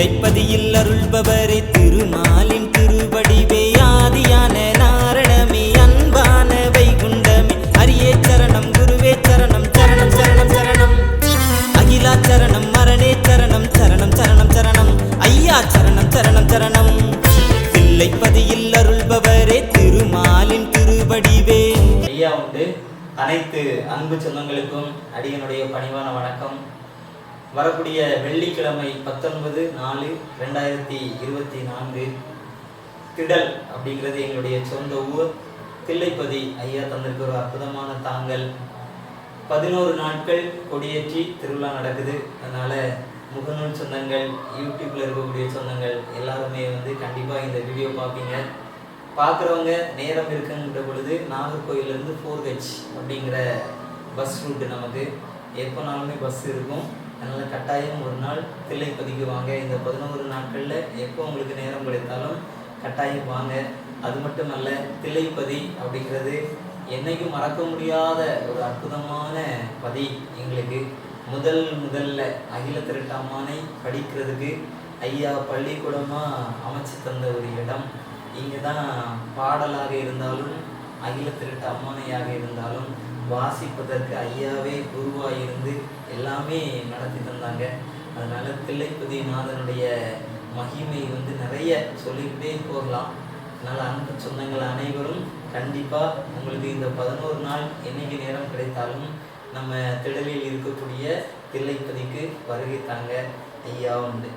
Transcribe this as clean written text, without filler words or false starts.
தில்லைப்பதியில் அருள்பவரே திருமாலின் திருவடிவே ஆதியான நாரணமே அன்பான வைகுண்டமே அரியே சரணம் குருவே சரணம் சரணம் சரணம் சரணம் அகிலா சரணம் மரணே சரணம் சரணம் சரணம் சரணம் ஐயா சரணம் சரணம் சரணம் தில்லைப்பதியில் அருள்பவரே திருமாலின் திருவடிவே. ஐயா உண்டு. அனைத்து அன்பு சொந்தங்களுக்கும் அடியனுடைய பணிவான வணக்கம். வரக்கூடிய வெள்ளிக்கிழமை 19/4/2024 திடல் அப்படிங்கிறது எங்களுடைய சொந்த ஊர். தில்லைப்பதி ஐயா தந்திருக்க ஒரு அற்புதமான தாங்கல். 11 நாட்கள் கொடியேற்றி திருவிழா நடக்குது. அதனால முகநூல் சொந்தங்கள், யூடியூப்ல இருக்கக்கூடிய சொந்தங்கள் எல்லாருமே கண்டிப்பாக இந்த வீடியோ பார்ப்பீங்க. பார்க்குறவங்க நேரம் இருக்குங்கிற பொழுது நாகர்கோயிலேருந்து 4H அப்படிங்கிற பஸ் ரூட்டு நமக்கு எப்போனாலுமே பஸ் இருக்கும். அதனால் கட்டாயம் ஒரு நாள் தில்லைப்பதிக்கு வாங்க. இந்த 11 நாட்களில் எப்போ உங்களுக்கு நேரம் கிடைத்தாலும் கட்டாயம் வாங்க. அது மட்டுமல்ல, தில்லைப்பதி அப்படிங்கிறது என்றைக்கும் மறக்க முடியாத ஒரு அற்புதமான பதி. எங்களுக்கு முதல்ல அகில திரட்டு அம்மானை படிக்கிறதுக்கு ஐயா பள்ளிக்கூடமாக அமைச்சு தந்த ஒரு இடம். இங்கே தான் பாடலாக இருந்தாலும் அகில திரட்டு அம்மானையாக இருந்தாலும் வாசிப்பதற்கு ஐயாவே குருவாக இருந்து எல்லாமே நடத்தி தந்தாங்க. அதனால தில்லைப்பதி நாதனுடைய மகிமை நிறைய சொல்லிக்கிட்டே போகலாம். அதனால் அன்பு சொந்தங்கள் அனைவரும் கண்டிப்பாக உங்களுக்கு இந்த 11 நாள் என்னைக்கு நேரம் கிடைத்தாலும் நம்ம திடலில் இருக்கக்கூடிய தில்லைப்பதிக்கு வருகை தாங்க. ஐயா உண்டு.